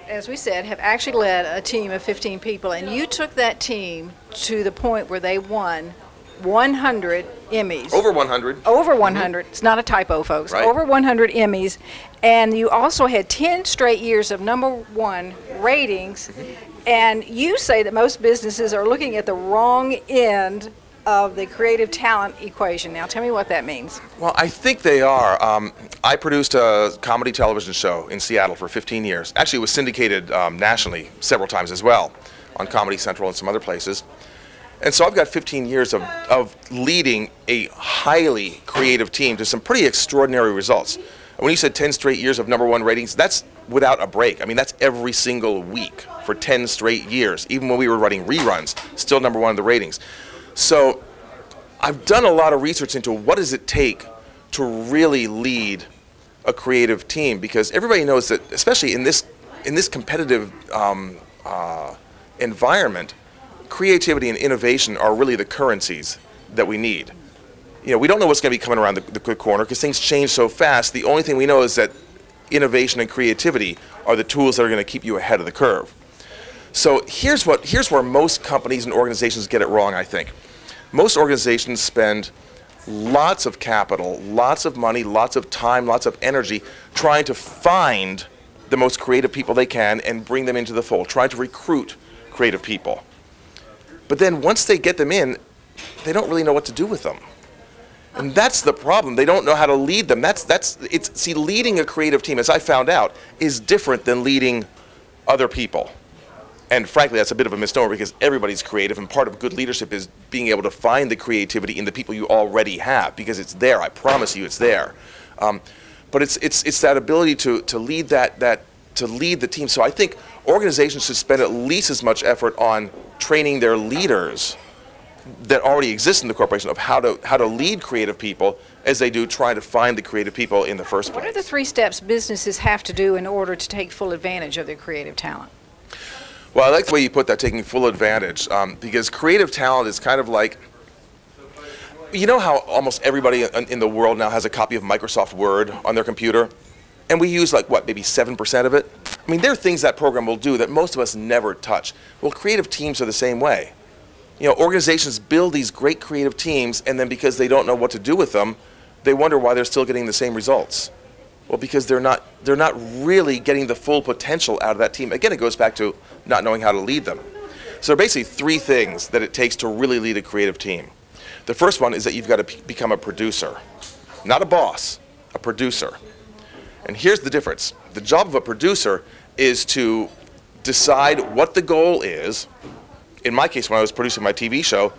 as we said, have actually led a team of 15 people, and you took that team to the point where they won 100 Emmys. Over 100. Over 100. It's not a typo, folks. Right. Over 100 Emmys. And you also had 10 straight years of #1 ratings. And you say that most businesses are looking at the wrong end of the creative talent equation. Now, tell me what that means. Well, I think they are. I produced a comedy television show in Seattle for 15 years. Actually, it was syndicated nationally several times as well on Comedy Central and some other places. And so I've got 15 years of leading a highly creative team to some pretty extraordinary results. And when you said 10 straight years of #1 ratings, that's without a break. I mean, that's every single week for 10 straight years. Even when we were running reruns, still #1 in the ratings. So I've done a lot of research into what does it take to really lead a creative team, because everybody knows that, especially in this competitive environment, creativity and innovation are really the currencies that we need. You know, we don't know what's going to be coming around the corner because things change so fast. The only thing we know is that innovation and creativity are the tools that are going to keep you ahead of the curve. So here's where most companies and organizations get it wrong, I think. Most organizations spend lots of capital, lots of money, lots of time, lots of energy trying to find the most creative people they can and bring them into the fold, trying to recruit creative people. But then once they get them in, they don't really know what to do with them. And that's the problem. They don't know how to lead them. See, leading a creative team, as I found out, is different than leading other people. And frankly, that's a bit of a misnomer because everybody's creative, and part of good leadership is being able to find the creativity in the people you already have, because it's there. I promise you, it's there. But it's that ability to lead to lead the team. So I think organizations should spend at least as much effort on training their leaders that already exist in the corporation of how to lead creative people as they do trying to find the creative people in the first place. What are the 3 steps businesses have to do in order to take full advantage of their creative talent? Well, I like the way you put that, taking full advantage, because creative talent is kind of like, you know how almost everybody in the world now has a copy of Microsoft Word on their computer? And we use like, what, maybe 7% of it? I mean, there are things that program will do that most of us never touch. Well, creative teams are the same way. You know, organizations build these great creative teams, and then because they don't know what to do with them, they wonder why they're still getting the same results. Well, because they're not really getting the full potential out of that team. Again, it goes back to not knowing how to lead them. So there are basically 3 things that it takes to really lead a creative team. The first one is that you've got to become a producer. Not a boss, a producer. And here's the difference. The job of a producer is to decide what the goal is. In my case, when I was producing my TV show,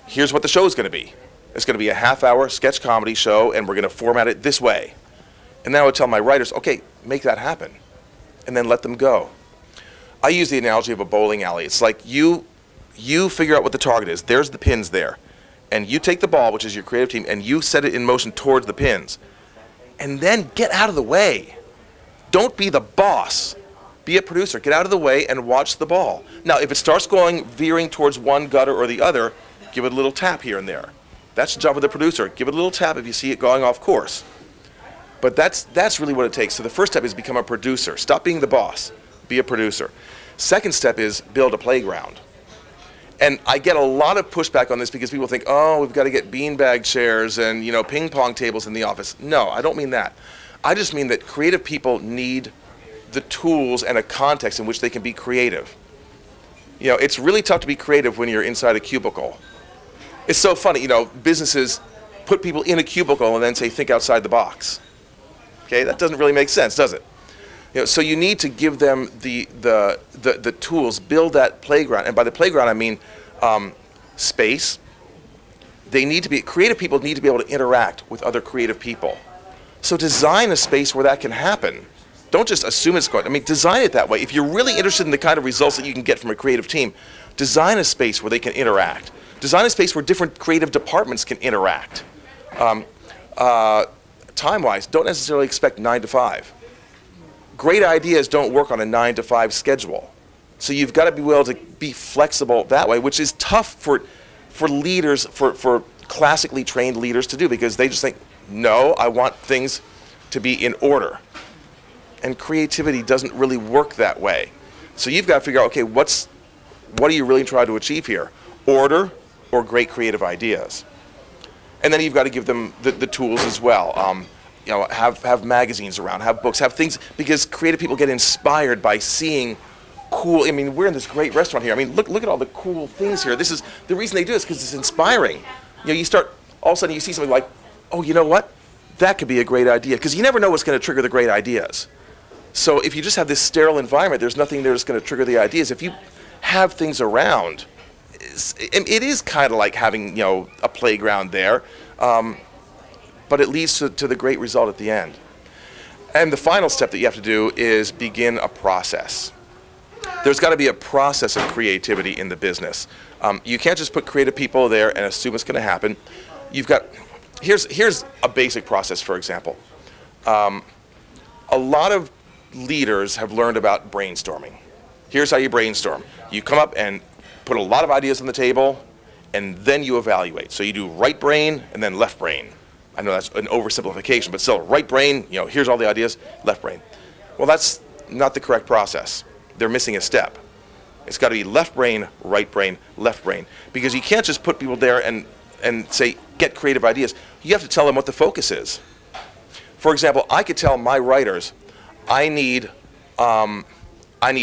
here's what the show is going to be. It's going to be a half-hour sketch comedy show, and we're going to format it this way. And then I would tell my writers, okay, make that happen, and then let them go. I use the analogy of a bowling alley. It's like you figure out what the target is. There's the pins there. And you take the ball, which is your creative team, and you set it in motion towards the pins. And then get out of the way. Don't be the boss. Be a producer. Get out of the way and watch the ball. Now, if it starts veering towards one gutter or the other, give it a little tap here and there. That's the job of the producer. Give it a little tap if you see it going off course. But that's really what it takes. So the first step is become a producer. Stop being the boss. Be a producer. Second step is build a playground. And I get a lot of pushback on this because people think, oh, we've got to get beanbag chairs and, you know, ping pong tables in the office. No, I don't mean that. I just mean that creative people need the tools and a context in which they can be creative. You know, it's really tough to be creative when you're inside a cubicle. It's so funny, you know, businesses put people in a cubicle and then say, think outside the box. Okay, that doesn't really make sense, does it? You know, so you need to give them the tools, build that playground. And by the playground, I mean space. Creative people need to be able to interact with other creative people. So design a space where that can happen. Don't just assume it's going. I mean, design it that way. If you're really interested in the kind of results that you can get from a creative team, design a space where they can interact. Design a space where different creative departments can interact. Time-wise, don't necessarily expect 9 to 5. Great ideas don't work on a 9 to 5 schedule. So you've got to be able to be flexible that way, which is tough for leaders, for classically trained leaders to do, because they just think, no, I want things to be in order. And creativity doesn't really work that way. So you've got to figure out, okay, what are you really trying to achieve here? Order or great creative ideas? And then you've got to give them the tools as well. You know, have magazines around, have books, have things, because creative people get inspired by seeing cool. I mean, we're in this great restaurant here. I mean, look at all the cool things here. This is the reason they do this, because it's inspiring. You know, you start, all of a sudden you see something like, oh, you know what? That could be a great idea, because you never know what's going to trigger the great ideas. So if you just have this sterile environment, there's nothing there that's going to trigger the ideas. If you have things around, it is kind of like having, you know, a playground there. But it leads to the great result at the end. And the final step that you have to do is begin a process. There's got to be a process of creativity in the business. You can't just put creative people there and assume it's going to happen. You've got, here's a basic process, for example. A lot of leaders have learned about brainstorming. Here's how you brainstorm. You come up and put a lot of ideas on the table, and then you evaluate. So you do right brain and then left brain. I know that's an oversimplification, but still, right brain, you know, here's all the ideas, left brain. Well, that's not the correct process. They're missing a step. It's got to be left brain, left brain. Because you can't just put people there and say, get creative ideas. You have to tell them what the focus is. For example, I could tell my writers, I need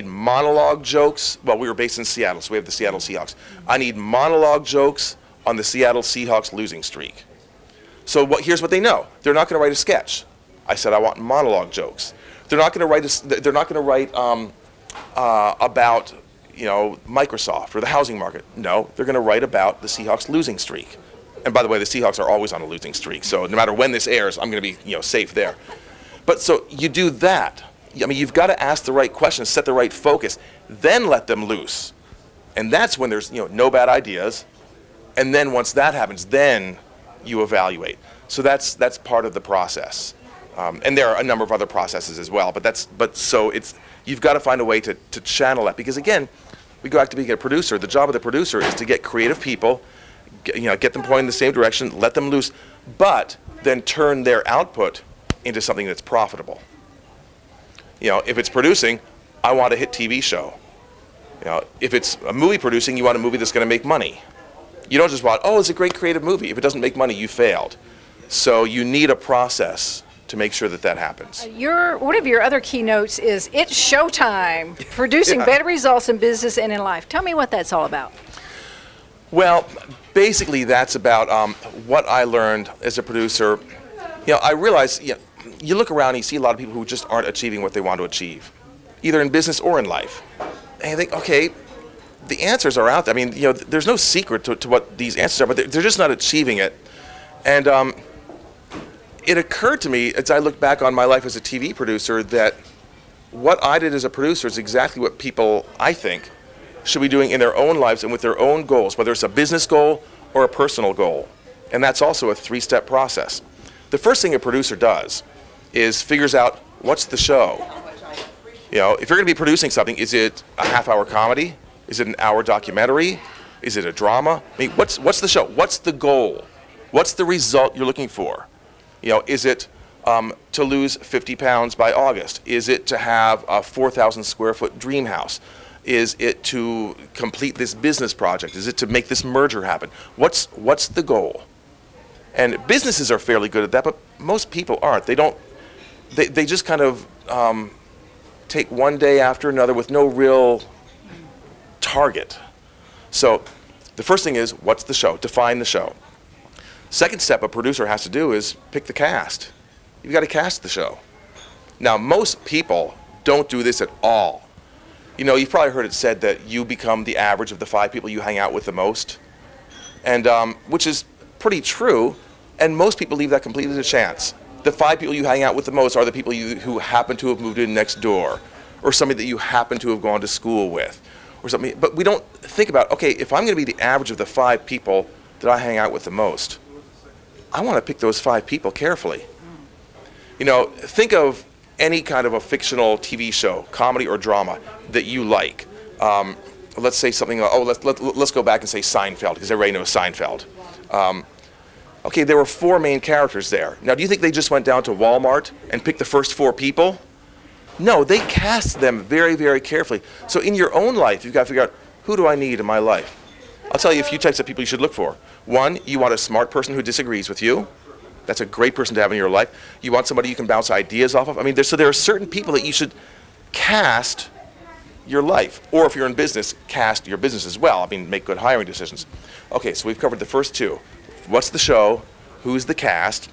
monologue jokes. Well, we were based in Seattle, so we have the Seattle Seahawks. I need monologue jokes on the Seattle Seahawks losing streak. So here's what they know. They're not going to write a sketch. I said I want monologue jokes. They're not going to write. They're not going to write about, you know, Microsoft or the housing market. No, they're going to write about the Seahawks losing streak. And by the way, the Seahawks are always on a losing streak. So no matter when this airs, I'm going to be, you know, safe there. But so you do that. I mean, you've got to ask the right questions, set the right focus, then let them loose. And that's when there's, you know, no bad ideas. And then once that happens, then you evaluate. So that's part of the process. And there are a number of other processes as well. So you've got to find a way to channel that, because again, we go back to being a producer. The job of the producer is to get creative people, get them pointing in the same direction, let them loose, but then turn their output into something that's profitable. You know, if it's producing, I want a hit TV show. You know, if it's a movie producing, you want a movie that's going to make money. You don't just want, oh, it's a great creative movie. If it doesn't make money, you failed. So you need a process to make sure that that happens. One of your other keynotes is "It's Showtime: Producing Better Results in Business and in Life." Tell me what that's all about. Well, basically, that's about what I learned as a producer. You know, I realized, you look around and you see a lot of people who just aren't achieving what they want to achieve, either in business or in life. And you think, okay, the answers are out there. I mean, you know, there's no secret to what these answers are, but they're just not achieving it. And it occurred to me as I look back on my life as a TV producer that what I did as a producer is exactly what people, I think, should be doing in their own lives and with their own goals, whether it's a business goal or a personal goal. And that's also a three-step process. The first thing a producer does is figures out, what's the show? You know, if you're going to be producing something, is it a half-hour comedy? Is it an hour documentary? Is it a drama? I mean, what's the show? What's the goal? What's the result you're looking for? You know, is it to lose 50 pounds by August? Is it to have a 4,000 square foot dream house? Is it to complete this business project? Is it to make this merger happen? What's the goal? And businesses are fairly good at that, but most people aren't. They just kind of take one day after another with no real target. So the first thing is, what's the show? Define the show. Second step a producer has to do is pick the cast. You've got to cast the show. Now, most people don't do this at all. You know, you've probably heard it said that you become the average of the 5 people you hang out with the most, and which is pretty true, and most people leave that completely to chance. The 5 people you hang out with the most are the people who happen to have moved in next door, or somebody that you happen to have gone to school with, or something. But we don't think about, okay, if I'm going to be the average of the 5 people that I hang out with the most, I want to pick those 5 people carefully. You know, think of any kind of a fictional TV show, comedy or drama, that you like. Let's say something, let's go back and say Seinfeld, because everybody knows Seinfeld. Okay, there were 4 main characters there. Now, do you think they just went down to Walmart and picked the first 4 people? No, they cast them very, very carefully. So in your own life, you've got to figure out, who do I need in my life? I'll tell you a few types of people you should look for. One, you want a smart person who disagrees with you. That's a great person to have in your life. You want somebody you can bounce ideas off of. I mean, so there are certain people that you should cast your life. Or if you're in business, cast your business as well. I mean, make good hiring decisions. Okay, so we've covered the first two. What's the show? Who's the cast?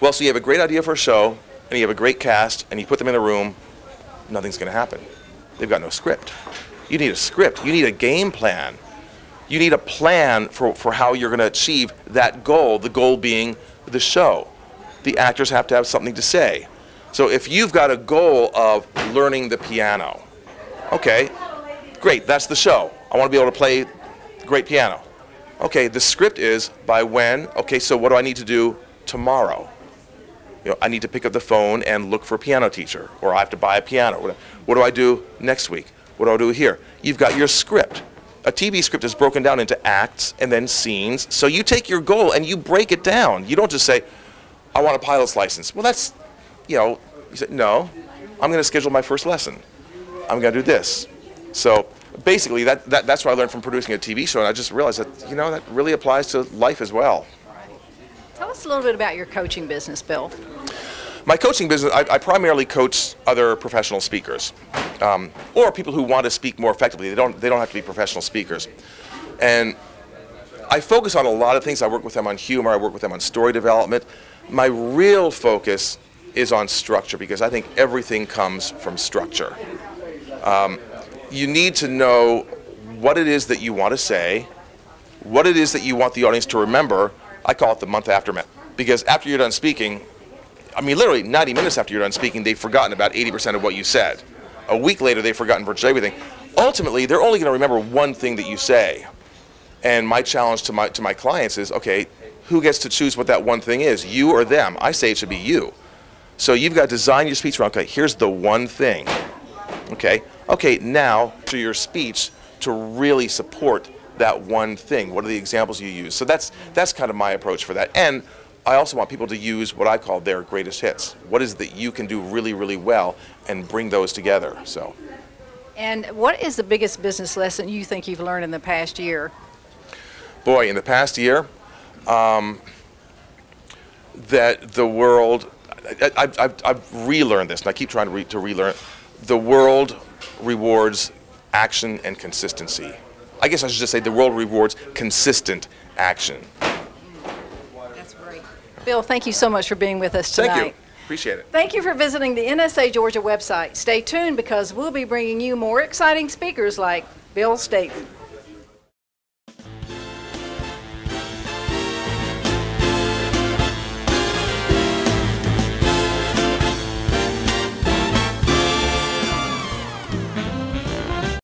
Well, so you have a great idea for a show, and you have a great cast, and you put them in a room, nothing's going to happen. They've got no script. You need a script. You need a game plan. You need a plan for how you're going to achieve that goal, the goal being the show. The actors have to have something to say. So if you've got a goal of learning the piano, okay, great, that's the show. I want to be able to play great piano. Okay, the script is by when? Okay, so what do I need to do tomorrow? You know, I need to pick up the phone and look for a piano teacher, or I have to buy a piano. What do I do next week? What do I do here? You've got your script. A TV script is broken down into acts and then scenes. So you take your goal and you break it down. You don't just say, I want a pilot's license. Well, that's, you say, no, I'm going to schedule my first lesson. I'm going to do this. So basically, that's what I learned from producing a TV show, and I just realized that, that really applies to life as well. Tell us a little bit about your coaching business, Bill. My coaching business, I primarily coach other professional speakers, or people who want to speak more effectively. They don't have to be professional speakers. And I focus on a lot of things. I work with them on humor. I work with them on story development. My real focus is on structure, because I think everything comes from structure. You need to know what it is that you want to say, what it is that you want the audience to remember. I call it the month aftermath, because after you're done speaking, I mean, literally 90 minutes after you're done speaking, they've forgotten about 80% of what you said. A week later, they've forgotten virtually everything. Ultimately, they're only going to remember one thing that you say. And my challenge to my clients is, okay, who gets to choose what that one thing is, you or them? I say it should be you. So you've got to design your speech around, okay, here's the one thing. Okay, now to your speech to really support that one thing. What are the examples you use? So that's kind of my approach for that. And I also want people to use what I call their greatest hits. What is it that you can do really, really well, and bring those together? So. And what is the biggest business lesson you think you've learned in the past year? Boy, in the past year, that the world, I've relearned this, and I keep trying to relearn it. The world rewards action and consistency. I guess I should just say the world rewards consistent action. That's great. Bill, thank you so much for being with us tonight. Thank you. Appreciate it. Thank you for visiting the NSA Georgia website. Stay tuned, because we'll be bringing you more exciting speakers like Bill Stainton.